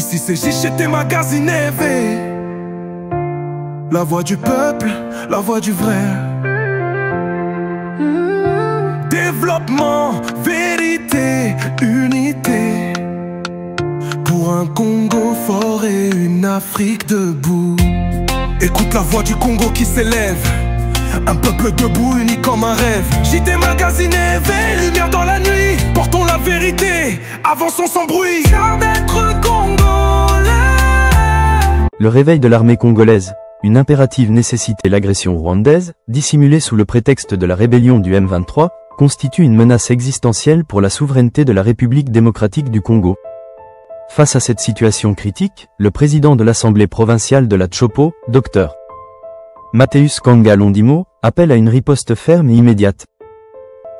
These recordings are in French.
Ici c'est JCT Magazine TV. La voix du peuple, la voix du vrai. Développement, vérité, unité. Pour un Congo fort et une Afrique debout. Écoute la voix du Congo qui s'élève. Un peuple debout, uni comme un rêve. JT Magazine éveille, lumière dans la nuit. Portons la vérité, avançons sans bruit. Fiers d'être congolais. Le réveil de l'armée congolaise, une impérative nécessité. L'agression rwandaise, dissimulée sous le prétexte de la rébellion du M23, constitue une menace existentielle pour la souveraineté de la République démocratique du Congo. Face à cette situation critique, le président de l'Assemblée provinciale de la Tshopo, Dr. Mathéus Kanga Londimo, appelle à une riposte ferme et immédiate.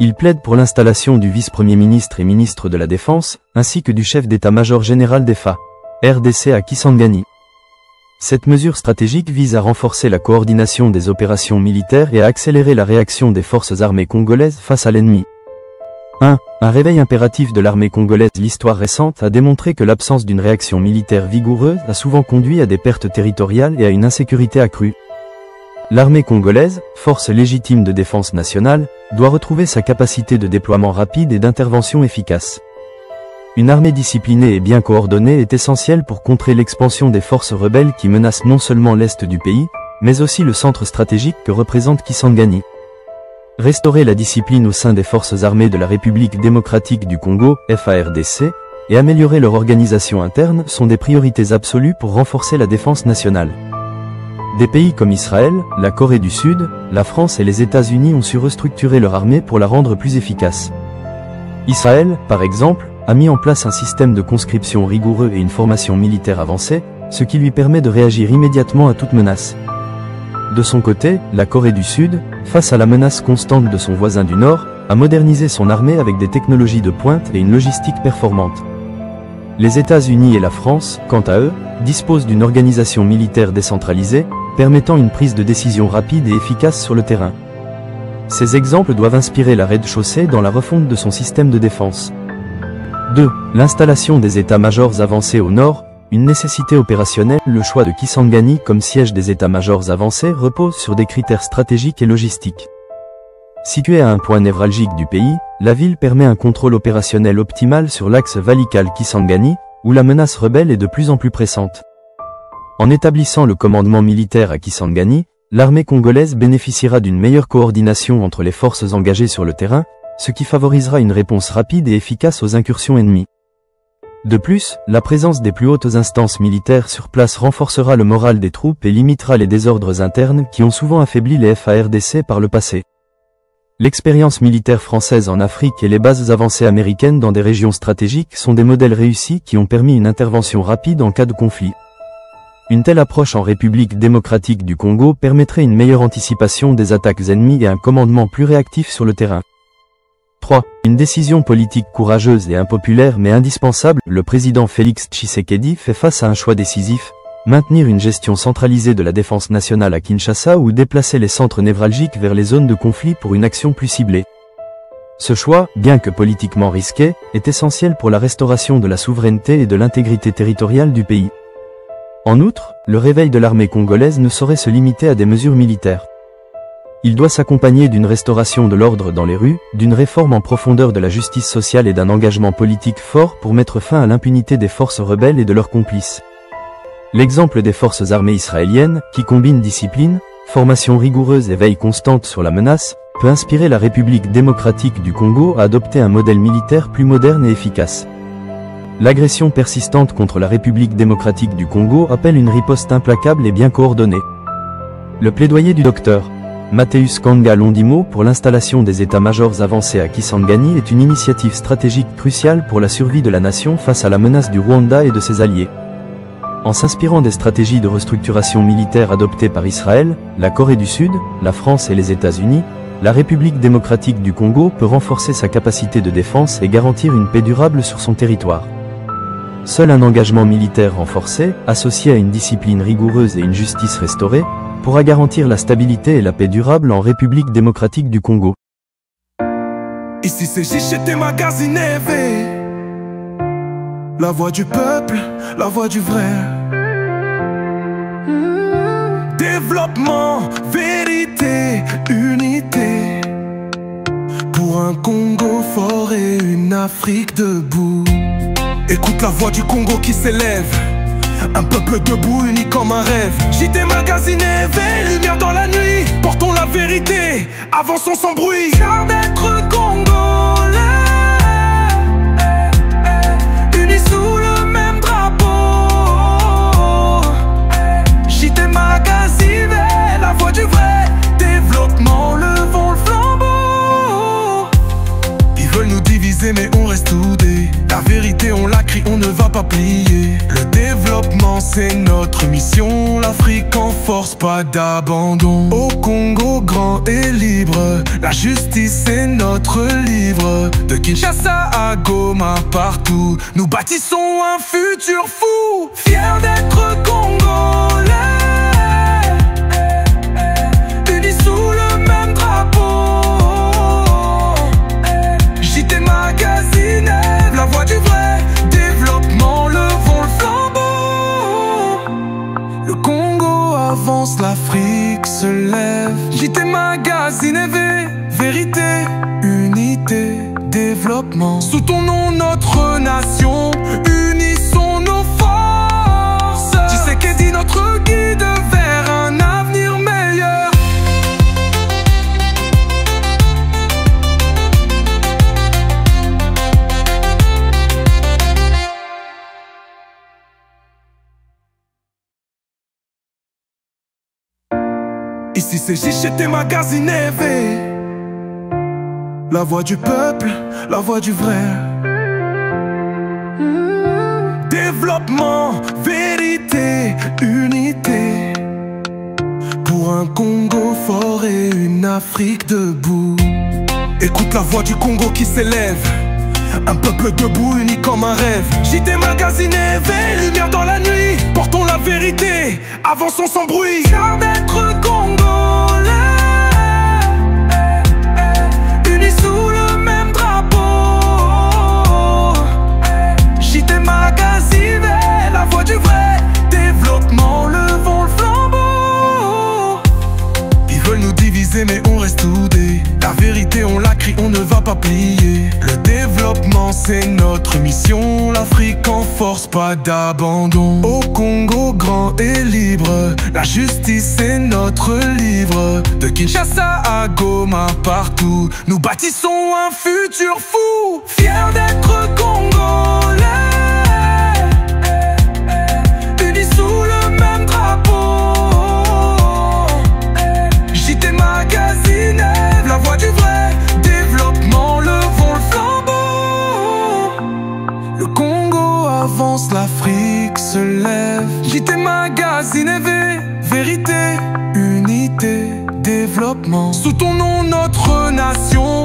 Il plaide pour l'installation du vice-premier ministre et ministre de la Défense, ainsi que du chef d'état-major général des FARDC à Kisangani. Cette mesure stratégique vise à renforcer la coordination des opérations militaires et à accélérer la réaction des forces armées congolaises face à l'ennemi. 1. Un réveil impératif de l'armée congolaise. L'histoire récente a démontré que l'absence d'une réaction militaire vigoureuse a souvent conduit à des pertes territoriales et à une insécurité accrue. L'armée congolaise, force légitime de défense nationale, doit retrouver sa capacité de déploiement rapide et d'intervention efficace. Une armée disciplinée et bien coordonnée est essentielle pour contrer l'expansion des forces rebelles qui menacent non seulement l'est du pays, mais aussi le centre stratégique que représente Kisangani. Restaurer la discipline au sein des forces armées de la République démocratique du Congo, FARDC, et améliorer leur organisation interne sont des priorités absolues pour renforcer la défense nationale. Des pays comme Israël, la Corée du Sud, la France et les États-Unis ont su restructurer leur armée pour la rendre plus efficace. Israël, par exemple, a mis en place un système de conscription rigoureux et une formation militaire avancée, ce qui lui permet de réagir immédiatement à toute menace. De son côté, la Corée du Sud, face à la menace constante de son voisin du Nord, a modernisé son armée avec des technologies de pointe et une logistique performante. Les États-Unis et la France, quant à eux, disposent d'une organisation militaire décentralisée, permettant une prise de décision rapide et efficace sur le terrain. Ces exemples doivent inspirer la rez-de-chaussée dans la refonte de son système de défense. 2. L'installation des états-majors avancés au nord, une nécessité opérationnelle. Le choix de Kisangani comme siège des états-majors avancés repose sur des critères stratégiques et logistiques. Située à un point névralgique du pays, la ville permet un contrôle opérationnel optimal sur l'axe Valikal-Kisangani, où la menace rebelle est de plus en plus pressante. En établissant le commandement militaire à Kisangani, l'armée congolaise bénéficiera d'une meilleure coordination entre les forces engagées sur le terrain, ce qui favorisera une réponse rapide et efficace aux incursions ennemies. De plus, la présence des plus hautes instances militaires sur place renforcera le moral des troupes et limitera les désordres internes qui ont souvent affaibli les FARDC par le passé. L'expérience militaire française en Afrique et les bases avancées américaines dans des régions stratégiques sont des modèles réussis qui ont permis une intervention rapide en cas de conflit. Une telle approche en République démocratique du Congo permettrait une meilleure anticipation des attaques ennemies et un commandement plus réactif sur le terrain. 3. Une décision politique courageuse et impopulaire mais indispensable. Le président Félix Tshisekedi fait face à un choix décisif, maintenir une gestion centralisée de la défense nationale à Kinshasa ou déplacer les centres névralgiques vers les zones de conflit pour une action plus ciblée. Ce choix, bien que politiquement risqué, est essentiel pour la restauration de la souveraineté et de l'intégrité territoriale du pays. En outre, le réveil de l'armée congolaise ne saurait se limiter à des mesures militaires. Il doit s'accompagner d'une restauration de l'ordre dans les rues, d'une réforme en profondeur de la justice sociale et d'un engagement politique fort pour mettre fin à l'impunité des forces rebelles et de leurs complices. L'exemple des forces armées israéliennes, qui combinent discipline, formation rigoureuse et veille constante sur la menace, peut inspirer la République démocratique du Congo à adopter un modèle militaire plus moderne et efficace. L'agression persistante contre la République démocratique du Congo appelle une riposte implacable et bien coordonnée. Le plaidoyer du Dr. Mathéus Kanga Londimo pour l'installation des états-majors avancés à Kisangani est une initiative stratégique cruciale pour la survie de la nation face à la menace du Rwanda et de ses alliés. En s'inspirant des stratégies de restructuration militaire adoptées par Israël, la Corée du Sud, la France et les États-Unis, la République démocratique du Congo peut renforcer sa capacité de défense et garantir une paix durable sur son territoire. Seul un engagement militaire renforcé, associé à une discipline rigoureuse et une justice restaurée, pourra garantir la stabilité et la paix durable en République démocratique du Congo. Ici c'est JCT Magazine TV. La voix du peuple, la voix du vrai. Développement, vérité, unité. Pour un Congo fort et une Afrique debout. Écoute la voix du Congo qui s'élève. Un peuple debout, uni comme un rêve. JT Magazine éveille, lumière dans la nuit. Portons la vérité, avançons sans bruit. Fiers d'être congolais, unis sous le même drapeau. JT Magazine, la voix du vrai développement, levons le flambeau. Ils veulent nous diviser mais on reste soudés. La vérité on la crie, on ne va pas plier. Le développement c'est notre mission. L'Afrique en force, pas d'abandon. Au Congo grand et libre, la justice c'est notre livre. De Kinshasa à Goma, partout nous bâtissons un futur fou. Fiers d'être congolais, unis sous le même drapeau. JT Magazine, la voix du vrai développement, levons le flambeau. Le Congo avance, l'Afrique se lève. JT Magazine éveille, vérité, unité, développement. Sous ton nom notre nation, unissons nos forces. Tshisekedi notre guide vers un avenir meilleur. Ici c'est JT Magazine éveillé. La voix du peuple, la voix du vrai. Développement, vérité, unité. Pour un Congo fort et une Afrique debout. Écoute la voix du Congo qui s'élève. Un peuple debout, uni comme un rêve. JT Magazine éveille, lumière dans la nuit. Portons la vérité, avançons sans bruit. Fiers d'être congolais, unis sous le même drapeau. JT Magazine, la voix du vrai développement, levons le flambeau. Ils veulent nous diviser mais on reste soudés. La vérité on la crie, on ne va pas plier. Le développement c'est notre mission. L'Afrique en force, pas d'abandon. Au Congo grand et libre, la justice c'est notre livre. De Kinshasa à Goma, partout nous bâtissons un futur fou. Fiers d'être congolais, unis sous le même drapeau. JT Magazine, la voix du vrai développement, levons le flambeau. Le Congo avance, l'Afrique se lève. JT Magazine éveille, vérité, unité, développement. Sous ton nom notre nation,